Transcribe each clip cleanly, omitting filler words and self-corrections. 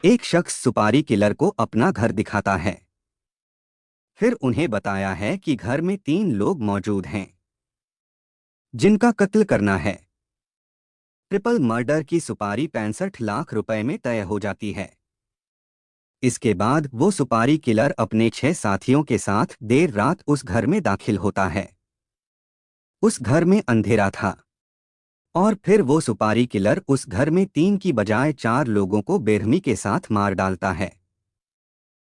एक शख्स सुपारी किलर को अपना घर दिखाता है। फिर उन्हें बताया है कि घर में 3 लोग मौजूद हैं जिनका कत्ल करना है। ट्रिपल मर्डर की सुपारी 65 लाख रुपए में तय हो जाती है। इसके बाद वो सुपारी किलर अपने 6 साथियों के साथ देर रात उस घर में दाखिल होता है। उस घर में अंधेरा था और फिर वो सुपारी किलर उस घर में 3 की बजाय 4 लोगों को बेरहमी के साथ मार डालता है।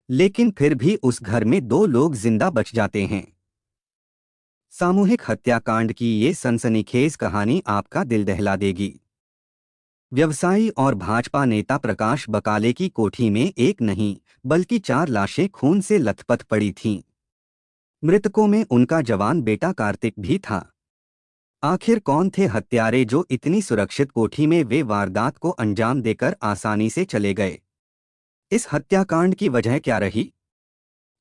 लेकिन फिर भी उस घर में 2 लोग जिंदा बच जाते हैं। सामूहिक हत्याकांड की ये सनसनीखेज कहानी आपका दिल दहला देगी। व्यवसायी और भाजपा नेता प्रकाश बकाले की कोठी में एक नहीं बल्कि 4 लाशें खून से लथपथ पड़ी थीं। मृतकों में उनका जवान बेटा कार्तिक भी था। आखिर कौन थे हत्यारे जो इतनी सुरक्षित कोठी में वे वारदात को अंजाम देकर आसानी से चले गए? इस हत्याकांड की वजह क्या रही?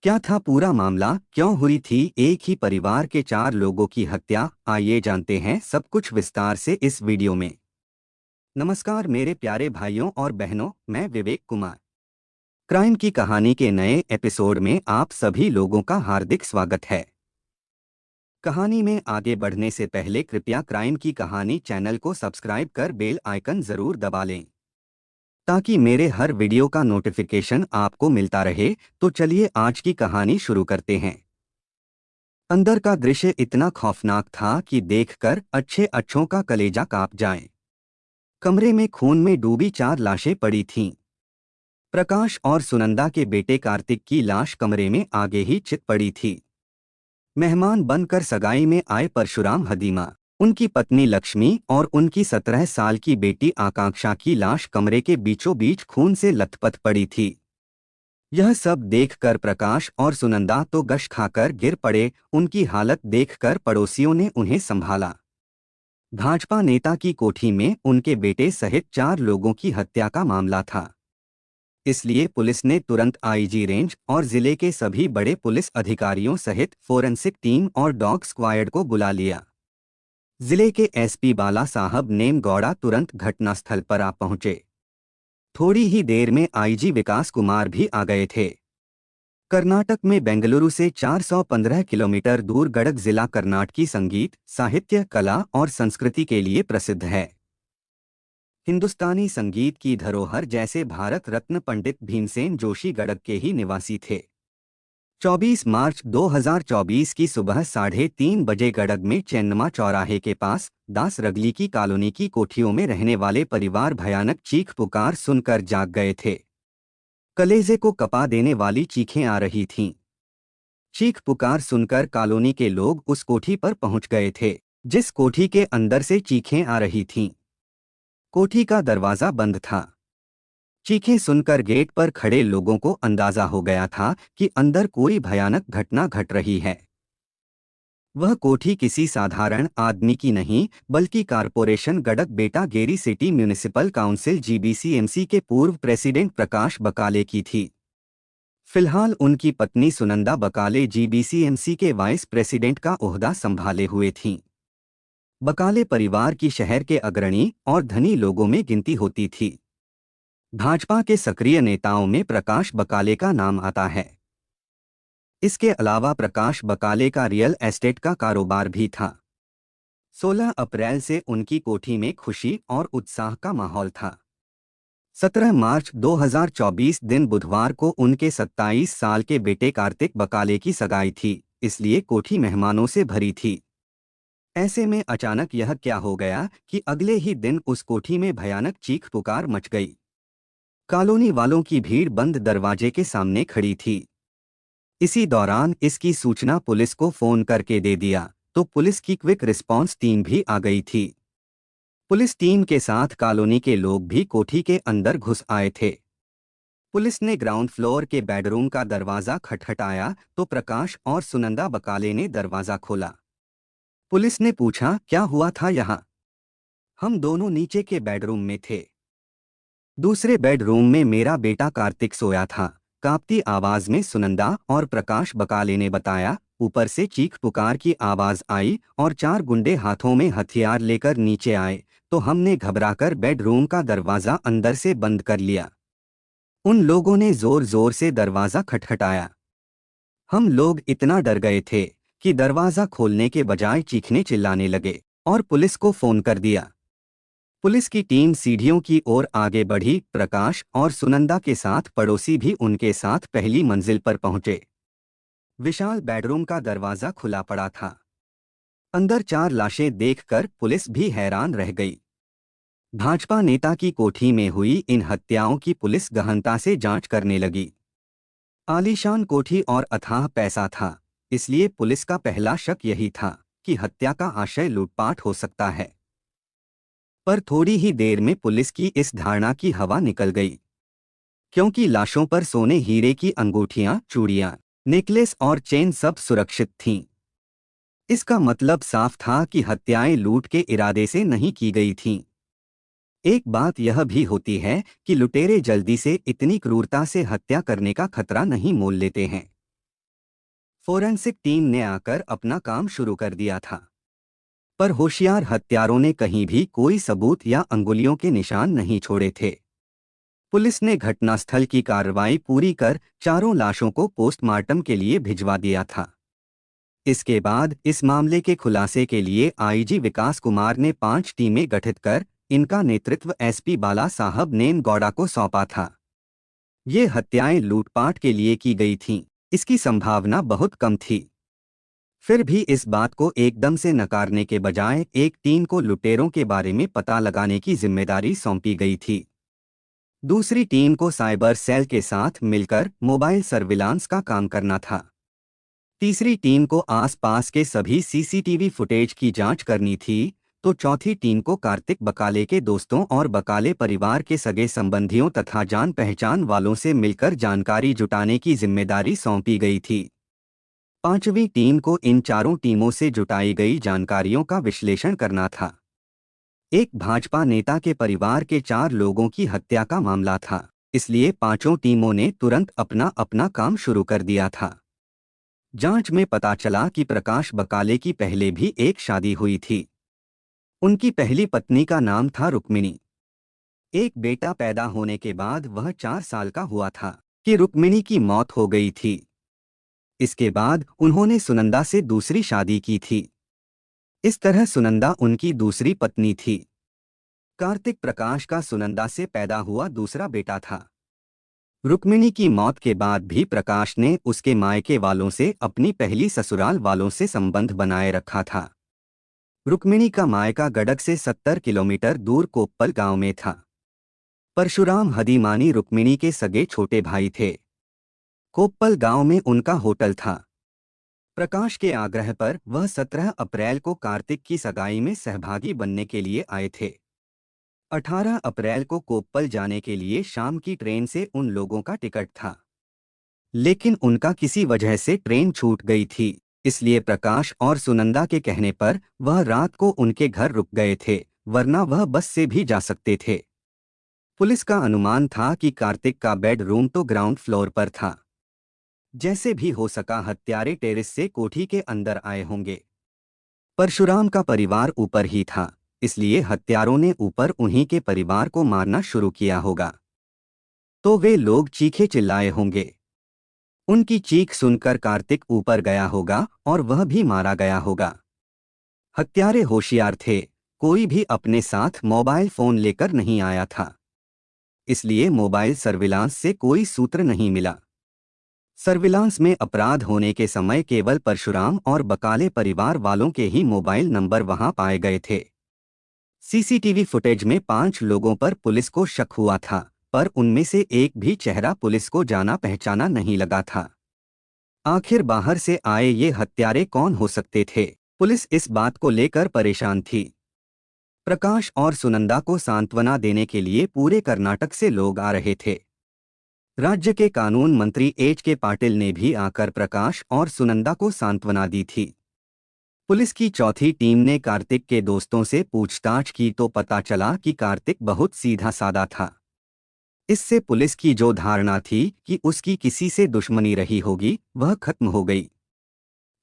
क्या था पूरा मामला? क्यों हुई थी एक ही परिवार के 4 लोगों की हत्या? आइए जानते हैं सब कुछ विस्तार से इस वीडियो में। नमस्कार मेरे प्यारे भाइयों और बहनों, मैं विवेक कुमार। क्राइम की कहानी के नए एपिसोड में आप सभी लोगों का हार्दिक स्वागत है। कहानी में आगे बढ़ने से पहले कृपया क्राइम की कहानी चैनल को सब्सक्राइब कर बेल आइकन जरूर दबा लें ताकि मेरे हर वीडियो का नोटिफिकेशन आपको मिलता रहे। तो चलिए आज की कहानी शुरू करते हैं। अंदर का दृश्य इतना खौफनाक था कि देखकर अच्छे अच्छों का कलेजा कांप जाए। कमरे में खून में डूबी 4 लाशें पड़ी थीं। प्रकाश और सुनंदा के बेटे कार्तिक की लाश कमरे में आगे ही चित पड़ी थी। मेहमान बनकर सगाई में आए परशुराम हदीमा, उनकी पत्नी लक्ष्मी और उनकी 17 साल की बेटी आकांक्षा की लाश कमरे के बीचों बीच खून से लथपथ पड़ी थी। यह सब देखकर प्रकाश और सुनंदा तो गश खाकर गिर पड़े। उनकी हालत देखकर पड़ोसियों ने उन्हें संभाला। भाजपा नेता की कोठी में उनके बेटे सहित 4 लोगों की हत्या का मामला था। इसलिए पुलिस ने तुरंत आईजी रेंज और जिले के सभी बड़े पुलिस अधिकारियों सहित फोरेंसिक टीम और डॉग स्क्वाड को बुला लिया। जिले के एसपी बाला साहब नेमगौड़ा तुरंत घटनास्थल पर आ पहुंचे। थोड़ी ही देर में आईजी विकास कुमार भी आ गए थे। कर्नाटक में बेंगलुरु से 415 किलोमीटर दूर गडग जिला कर्नाटकी संगीत, साहित्य, कला और संस्कृति के लिए प्रसिद्ध है। हिंदुस्तानी संगीत की धरोहर जैसे भारत रत्न पंडित भीमसेन जोशी गडग के ही निवासी थे। 24 मार्च 2024 की सुबह 3:30 बजे गडग में चेन्नमा चौराहे के पास दास रगली की कॉलोनी की कोठियों में रहने वाले परिवार भयानक चीख पुकार सुनकर जाग गए थे। कलेजे को कपा देने वाली चीखें आ रही थीं। चीख पुकार सुनकर कॉलोनी के लोग उस कोठी पर पहुंच गए थे जिस कोठी के अंदर से चीखें आ रही थीं। कोठी का दरवाजा बंद था। चीखें सुनकर गेट पर खड़े लोगों को अंदाजा हो गया था कि अंदर कोई भयानक घटना घट रही है। वह कोठी किसी साधारण आदमी की नहीं बल्कि कारपोरेशन गडग बेटा गेरी सिटी म्यूनिसिपल काउंसिल जीबीसीएमसी के पूर्व प्रेसिडेंट प्रकाश बकाले की थी। फिलहाल उनकी पत्नी सुनंदा बकाले जीबीसीएमसी के वाइस प्रेसिडेंट का ओहदा संभाले हुए थीं। बकाले परिवार की शहर के अग्रणी और धनी लोगों में गिनती होती थी। भाजपा के सक्रिय नेताओं में प्रकाश बकाले का नाम आता है। इसके अलावा प्रकाश बकाले का रियल एस्टेट का कारोबार भी था। 16 अप्रैल से उनकी कोठी में खुशी और उत्साह का माहौल था। 17 मार्च 2024 दिन बुधवार को उनके 27 साल के बेटे कार्तिक बकाले की सगाई थी, इसलिए कोठी मेहमानों से भरी थी। ऐसे में अचानक यह क्या हो गया कि अगले ही दिन उस कोठी में भयानक चीख पुकार मच गई। कॉलोनी वालों की भीड़ बंद दरवाजे के सामने खड़ी थी। इसी दौरान इसकी सूचना पुलिस को फोन करके दे दिया तो पुलिस की क्विक रिस्पांस टीम भी आ गई थी। पुलिस टीम के साथ कॉलोनी के लोग भी कोठी के अंदर घुस आए थे। पुलिस ने ग्राउंड फ्लोर के बेडरूम का दरवाजा खटखटाया तो प्रकाश और सुनंदा बकाले ने दरवाजा खोला। पुलिस ने पूछा, क्या हुआ था यहाँ? हम दोनों नीचे के बेडरूम में थे। दूसरे बेडरूम में मेरा बेटा कार्तिक सोया था, कांपती आवाज में सुनंदा और प्रकाश बकाले ने बताया। ऊपर से चीख पुकार की आवाज आई और 4 गुंडे हाथों में हथियार लेकर नीचे आए तो हमने घबराकर बेडरूम का दरवाजा अंदर से बंद कर लिया। उन लोगों ने जोर जोर से दरवाजा खटखटाया। हम लोग इतना डर गए थे कि दरवाजा खोलने के बजाय चीखने चिल्लाने लगे और पुलिस को फोन कर दिया। पुलिस की टीम सीढ़ियों की ओर आगे बढ़ी। प्रकाश और सुनंदा के साथ पड़ोसी भी उनके साथ पहली मंजिल पर पहुंचे। विशाल बेडरूम का दरवाजा खुला पड़ा था। अंदर 4 लाशें देखकर पुलिस भी हैरान रह गई। भाजपा नेता की कोठी में हुई इन हत्याओं की पुलिस गहनता से जांच करने लगी। आलीशान कोठी और अथाह पैसा था, इसलिए पुलिस का पहला शक यही था कि हत्या का आशय लूटपाट हो सकता है। पर थोड़ी ही देर में पुलिस की इस धारणा की हवा निकल गई, क्योंकि लाशों पर सोने हीरे की अंगूठियां, चूड़ियां, नेकलेस और चेन सब सुरक्षित थीं। इसका मतलब साफ था कि हत्याएं लूट के इरादे से नहीं की गई थीं। एक बात यह भी होती है कि लुटेरे जल्दी से इतनी क्रूरता से हत्या करने का खतरा नहीं मोल लेते हैं। फोरेंसिक टीम ने आकर अपना काम शुरू कर दिया था, पर होशियार हत्यारों ने कहीं भी कोई सबूत या अंगुलियों के निशान नहीं छोड़े थे। पुलिस ने घटनास्थल की कार्रवाई पूरी कर चारों लाशों को पोस्टमार्टम के लिए भिजवा दिया था। इसके बाद इस मामले के खुलासे के लिए आईजी विकास कुमार ने 5 टीमें गठित कर इनका नेतृत्व एसपी बाला साहब नेनगौड़ा को सौंपा था। ये हत्याएं लूटपाट के लिए की गई थीं, इसकी संभावना बहुत कम थी। फिर भी इस बात को एकदम से नकारने के बजाय एक टीम को लुटेरों के बारे में पता लगाने की जिम्मेदारी सौंपी गई थी। दूसरी टीम को साइबर सेल के साथ मिलकर मोबाइल सर्विलांस का काम करना था। तीसरी टीम को आसपास के सभी सीसीटीवी फुटेज की जांच करनी थी, तो चौथी टीम को कार्तिक बकाले के दोस्तों और बकाले परिवार के सगे संबंधियों तथा जान पहचान वालों से मिलकर जानकारी जुटाने की जिम्मेदारी सौंपी गई थी। पांचवी टीम को इन चारों टीमों से जुटाई गई जानकारियों का विश्लेषण करना था। एक भाजपा नेता के परिवार के 4 लोगों की हत्या का मामला था, इसलिए पांचों टीमों ने तुरंत अपना अपना काम शुरू कर दिया था। जांच में पता चला कि प्रकाश बकाले की पहले भी एक शादी हुई थी। उनकी पहली पत्नी का नाम था रुक्मिणी। एक बेटा पैदा होने के बाद वह 4 साल का हुआ था कि रुक्मिणी की मौत हो गई थी। इसके बाद उन्होंने सुनंदा से दूसरी शादी की थी। इस तरह सुनंदा उनकी दूसरी पत्नी थी। कार्तिक प्रकाश का सुनंदा से पैदा हुआ दूसरा बेटा था। रुक्मिणी की मौत के बाद भी प्रकाश ने उसके मायके वालों से अपनी पहली ससुराल वालों से संबंध बनाए रखा था। रुक्मिणी का मायका गडग से 70 किलोमीटर दूर कोप्पल गांव में था। परशुराम हदीमानी रुक्मिणी के सगे छोटे भाई थे। कोप्पल गांव में उनका होटल था। प्रकाश के आग्रह पर वह 17 अप्रैल को कार्तिक की सगाई में सहभागी बनने के लिए आए थे। 18 अप्रैल को कोप्पल जाने के लिए शाम की ट्रेन से उन लोगों का टिकट था, लेकिन उनका किसी वजह से ट्रेन छूट गई थी। इसलिए प्रकाश और सुनंदा के कहने पर वह रात को उनके घर रुक गए थे, वरना वह बस से भी जा सकते थे। पुलिस का अनुमान था कि कार्तिक का बेडरूम तो ग्राउंड फ्लोर पर था। जैसे भी हो सका हत्यारे टेरेस से कोठी के अंदर आए होंगे। परशुराम का परिवार ऊपर ही था, इसलिए हत्यारों ने ऊपर उन्हीं के परिवार को मारना शुरू किया होगा। तो वे लोग चीखे चिल्लाए होंगे। उनकी चीख सुनकर कार्तिक ऊपर गया होगा और वह भी मारा गया होगा। हत्यारे होशियार थे, कोई भी अपने साथ मोबाइल फोन लेकर नहीं आया था, इसलिए मोबाइल सर्विलांस से कोई सूत्र नहीं मिला। सर्विलांस में अपराध होने के समय केवल परशुराम और बकाले परिवार वालों के ही मोबाइल नंबर वहां पाए गए थे। सीसीटीवी फुटेज में 5 लोगों पर पुलिस को शक हुआ था, पर उनमें से एक भी चेहरा पुलिस को जाना पहचाना नहीं लगा था। आखिर बाहर से आए ये हत्यारे कौन हो सकते थे? पुलिस इस बात को लेकर परेशान थी। प्रकाश और सुनंदा को सांत्वना देने के लिए पूरे कर्नाटक से लोग आ रहे थे। राज्य के कानून मंत्री एच.के. पाटिल ने भी आकर प्रकाश और सुनंदा को सांत्वना दी थी। पुलिस की चौथी टीम ने कार्तिक के दोस्तों से पूछताछ की तो पता चला कि कार्तिक बहुत सीधा सादा था। इससे पुलिस की जो धारणा थी कि उसकी किसी से दुश्मनी रही होगी, वह खत्म हो गई।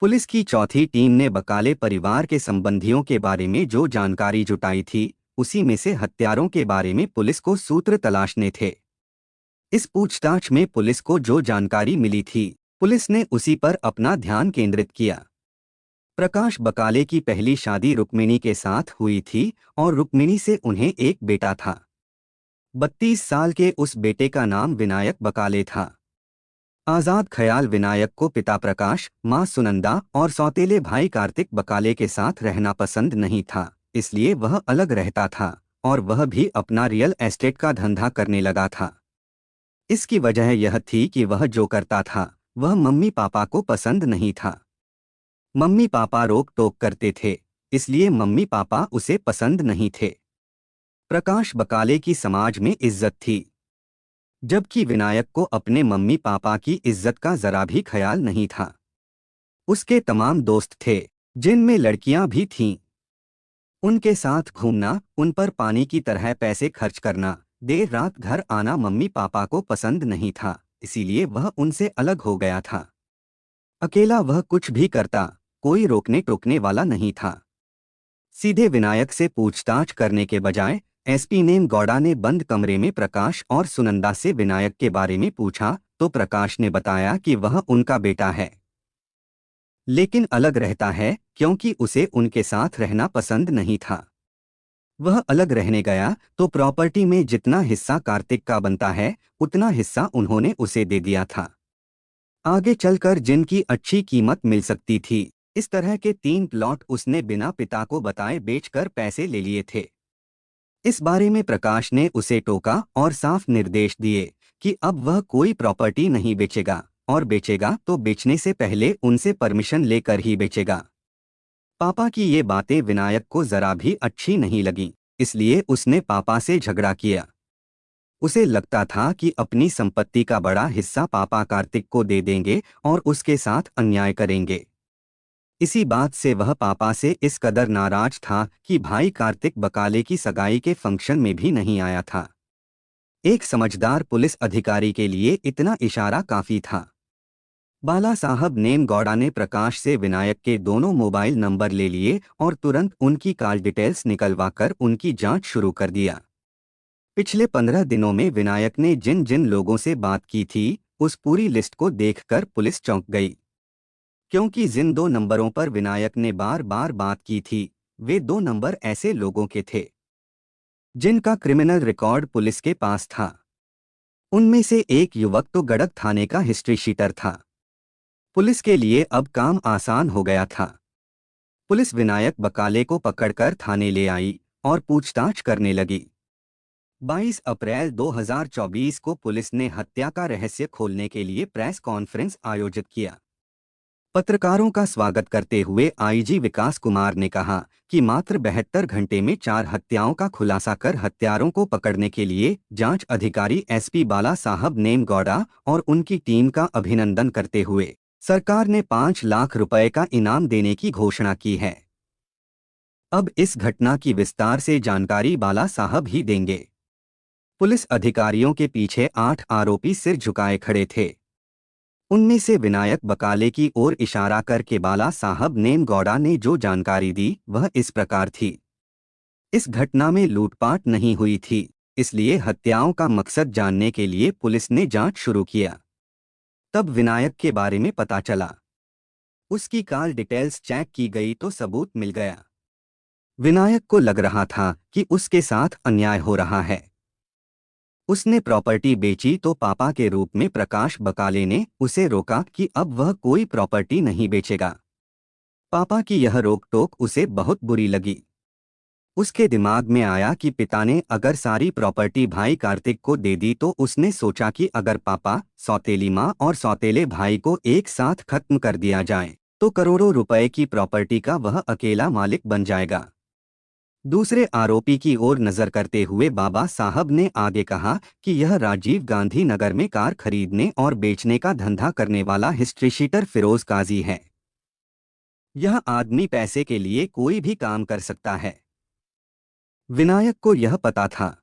पुलिस की चौथी टीम ने बकाले परिवार के संबंधियों के बारे में जो जानकारी जुटाई थी, उसी में से हत्यारों के बारे में पुलिस को सूत्र तलाशने थे। इस पूछताछ में पुलिस को जो जानकारी मिली थी, पुलिस ने उसी पर अपना ध्यान केंद्रित किया। प्रकाश बकाले की पहली शादी रुक्मिणी के साथ हुई थी और रुक्मिणी से उन्हें एक बेटा था। 32 साल के उस बेटे का नाम विनायक बकाले था। आजाद ख्याल विनायक को पिता प्रकाश, मां सुनंदा और सौतेले भाई कार्तिक बकाले के साथ रहना पसंद नहीं था, इसलिए वह अलग रहता था और वह भी अपना रियल एस्टेट का धंधा करने लगा था। इसकी वजह यह थी कि वह जो करता था वह मम्मी पापा को पसंद नहीं था। मम्मी पापा रोक टोक करते थे, इसलिए मम्मी पापा उसे पसंद नहीं थे। प्रकाश बकाले की समाज में इज्जत थी, जबकि विनायक को अपने मम्मी पापा की इज्जत का जरा भी ख्याल नहीं था। उसके तमाम दोस्त थे, जिनमें लड़कियां भी थीं। उनके साथ घूमना, उन पर पानी की तरह पैसे खर्च करना, देर रात घर आना मम्मी पापा को पसंद नहीं था, इसीलिए वह उनसे अलग हो गया था। अकेला वह कुछ भी करता, कोई रोकने टोकने वाला नहीं था। सीधे विनायक से पूछताछ करने के बजाय एसपी नेम गौड़ा ने बंद कमरे में प्रकाश और सुनंदा से विनायक के बारे में पूछा तो प्रकाश ने बताया कि वह उनका बेटा है, लेकिन अलग रहता है क्योंकि उसे उनके साथ रहना पसंद नहीं था। वह अलग रहने गया तो प्रॉपर्टी में जितना हिस्सा कार्तिक का बनता है उतना हिस्सा उन्होंने उसे दे दिया था। आगे चलकर जिनकी अच्छी कीमत मिल सकती थी, इस तरह के 3 प्लॉट उसने बिना पिता को बताए बेचकर पैसे ले लिए थे। इस बारे में प्रकाश ने उसे टोका और साफ निर्देश दिए कि अब वह कोई प्रॉपर्टी नहीं बेचेगा और बेचेगा तो बेचने से पहले उनसे परमिशन लेकर ही बेचेगा। पापा की ये बातें विनायक को जरा भी अच्छी नहीं लगी, इसलिए उसने पापा से झगड़ा किया। उसे लगता था कि अपनी संपत्ति का बड़ा हिस्सा पापा कार्तिक को दे देंगे और उसके साथ अन्याय करेंगे। इसी बात से वह पापा से इस कदर नाराज था कि भाई कार्तिक बकाले की सगाई के फंक्शन में भी नहीं आया था। एक समझदार पुलिस अधिकारी के लिए इतना इशारा काफी था। बाला साहब नेम गौड़ा ने प्रकाश से विनायक के दोनों मोबाइल नंबर ले लिए और तुरंत उनकी कॉल डिटेल्स निकलवाकर उनकी जांच शुरू कर दिया। पिछले 15 दिनों में विनायक ने जिन जिन लोगों से बात की थी, उस पूरी लिस्ट को देखकर पुलिस चौंक गई, क्योंकि जिन 2 नंबरों पर विनायक ने बार बार बात की थी, वे 2 नंबर ऐसे लोगों के थे जिनका क्रिमिनल रिकॉर्ड पुलिस के पास था। उनमें से एक युवक तो गड़क थाने का हिस्ट्री शीटर था। पुलिस के लिए अब काम आसान हो गया था। पुलिस विनायक बकाले को पकड़कर थाने ले आई और पूछताछ करने लगी। 22 अप्रैल 2024 को पुलिस ने हत्या का रहस्य खोलने के लिए प्रेस कॉन्फ्रेंस आयोजित किया। पत्रकारों का स्वागत करते हुए आईजी विकास कुमार ने कहा कि मात्र 72 घंटे में 4 हत्याओं का खुलासा कर हत्यारों को पकड़ने के लिए जांच अधिकारी एसपी बाला साहब नेम गौड़ा और उनकी टीम का अभिनंदन करते हुए सरकार ने 5 लाख रुपए का इनाम देने की घोषणा की है। अब इस घटना की विस्तार से जानकारी बाला साहब ही देंगे। पुलिस अधिकारियों के पीछे 8 आरोपी सिर झुकाए खड़े थे। उनमें से विनायक बकाले की ओर इशारा करके बाला साहब नेम गौड़ा ने जो जानकारी दी वह इस प्रकार थी। इस घटना में लूटपाट नहीं हुई थी, इसलिए हत्याओं का मकसद जानने के लिए पुलिस ने जांच शुरू किया। तब विनायक के बारे में पता चला। उसकी कॉल डिटेल्स चेक की गई तो सबूत मिल गया। विनायक को लग रहा था कि उसके साथ अन्याय हो रहा है। उसने प्रॉपर्टी बेची तो पापा के रूप में प्रकाश बकाले ने उसे रोका कि अब वह कोई प्रॉपर्टी नहीं बेचेगा। पापा की यह रोक टोक उसे बहुत बुरी लगी। उसके दिमाग में आया कि पिता ने अगर सारी प्रॉपर्टी भाई कार्तिक को दे दी तो उसने सोचा कि अगर पापा, सौतेली माँ और सौतेले भाई को एक साथ खत्म कर दिया जाए तो करोड़ों रुपए की प्रॉपर्टी का वह अकेला मालिक बन जाएगा। दूसरे आरोपी की ओर नजर करते हुए बाबा साहब ने आगे कहा कि यह राजीव गांधी नगर में कार खरीदने और बेचने का धंधा करने वाला हिस्ट्री शीटर फिरोज काजी है। यह आदमी पैसे के लिए कोई भी काम कर सकता है। विनायक को यह पता था।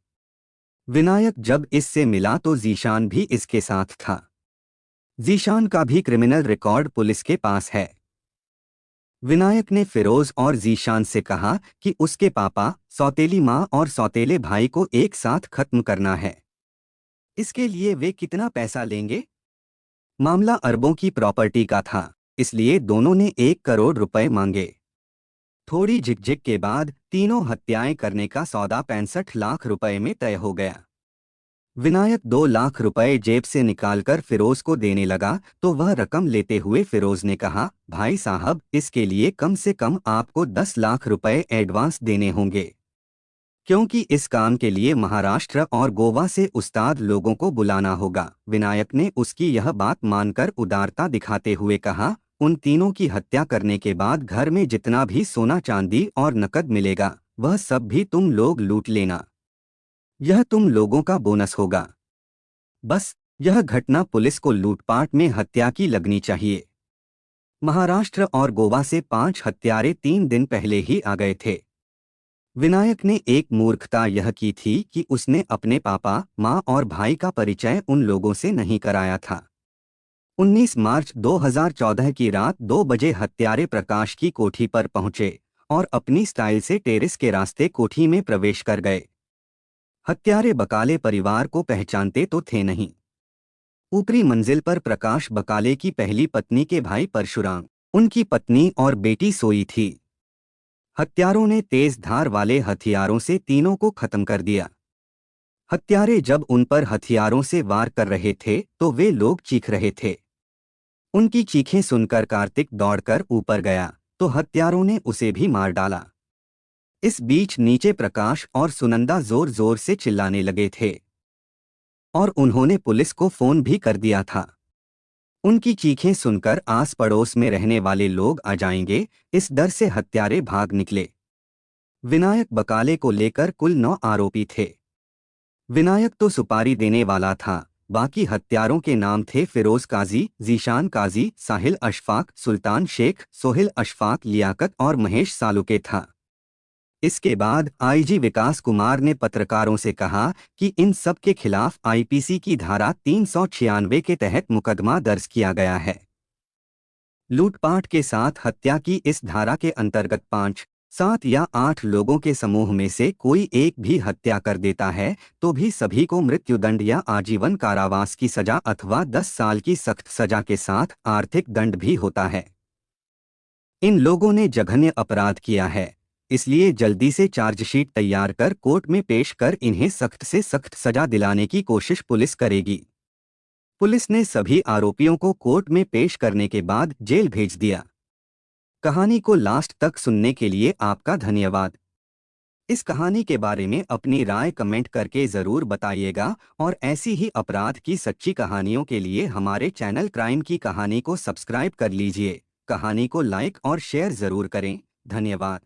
विनायक जब इससे मिला तो जीशान भी इसके साथ था। जीशान का भी क्रिमिनल रिकॉर्ड पुलिस के पास है। विनायक ने फिरोज और जीशान से कहा कि उसके पापा, सौतेली माँ और सौतेले भाई को एक साथ खत्म करना है। इसके लिए वे कितना पैसा लेंगे? मामला अरबों की प्रॉपर्टी का था, इसलिए दोनों ने 1 करोड़ रुपए मांगे। थोड़ी झिकझिक के बाद तीनों हत्याएं करने का सौदा 65 लाख रुपए में तय हो गया। विनायक 2 लाख रुपए जेब से निकालकर फिरोज को देने लगा तो वह रकम लेते हुए फिरोज ने कहा, भाई साहब, इसके लिए कम से कम आपको 10 लाख रुपए एडवांस देने होंगे, क्योंकि इस काम के लिए महाराष्ट्र और गोवा से उस्ताद लोगों को बुलाना होगा। विनायक ने उसकी यह बात मानकर उदारता दिखाते हुए कहा, उन तीनों की हत्या करने के बाद घर में जितना भी सोना चांदी और नकद मिलेगा वह सब भी तुम लोग लूट लेना। यह तुम लोगों का बोनस होगा। बस यह घटना पुलिस को लूटपाट में हत्या की लगनी चाहिए। महाराष्ट्र और गोवा से 5 हत्यारे 3 दिन पहले ही आ गए थे। विनायक ने एक मूर्खता यह की थी कि उसने अपने पापा, माँ और भाई का परिचय उन लोगों से नहीं कराया था। 19 मार्च 2014 की रात 2 बजे हत्यारे प्रकाश की कोठी पर पहुंचे और अपनी स्टाइल से टेरेस के रास्ते कोठी में प्रवेश कर गए। हत्यारे बकाले परिवार को पहचानते तो थे नहीं। ऊपरी मंजिल पर प्रकाश बकाले की पहली पत्नी के भाई परशुराम, उनकी पत्नी और बेटी सोई थी। हत्यारों ने तेज धार वाले हथियारों से तीनों को खत्म कर दिया। हत्यारे जब उन पर हथियारों से वार कर रहे थे तो वे लोग चीख रहे थे। उनकी चीखें सुनकर कार्तिक दौड़कर ऊपर गया तो हत्यारों ने उसे भी मार डाला। इस बीच नीचे प्रकाश और सुनंदा जोर जोर से चिल्लाने लगे थे और उन्होंने पुलिस को फोन भी कर दिया था। उनकी चीखें सुनकर आस पड़ोस में रहने वाले लोग आ जाएंगे, इस डर से हत्यारे भाग निकले। विनायक बकाले को लेकर कुल 9 आरोपी थे। विनायक तो सुपारी देने वाला था, बाकी हत्यारों के नाम थे फिरोज काजी, जीशान काजी, साहिल अशफाक, सुल्तान शेख, सोहिल अशफाक, लियाकत और महेश सालुके था। इसके बाद आईजी विकास कुमार ने पत्रकारों से कहा कि इन सब के खिलाफ आईपीसी की धारा 396 के तहत मुकदमा दर्ज किया गया है। लूटपाट के साथ हत्या की इस धारा के अंतर्गत 5, 7 या 8 लोगों के समूह में से कोई एक भी हत्या कर देता है तो भी सभी को मृत्युदंड या आजीवन कारावास की सजा अथवा 10 साल की सख्त सजा के साथ आर्थिक दंड भी होता है। इन लोगों ने जघन्य अपराध किया है, इसलिए जल्दी से चार्जशीट तैयार कर कोर्ट में पेश कर इन्हें सख्त से सख्त सजा दिलाने की कोशिश पुलिस करेगी। पुलिस ने सभी आरोपियों को कोर्ट में पेश करने के बाद जेल भेज दिया। कहानी को लास्ट तक सुनने के लिए आपका धन्यवाद। इस कहानी के बारे में अपनी राय कमेंट करके ज़रूर बताइएगा और ऐसी ही अपराध की सच्ची कहानियों के लिए हमारे चैनल क्राइम की कहानी को सब्सक्राइब कर लीजिए। कहानी को लाइक और शेयर ज़रूर करें। धन्यवाद।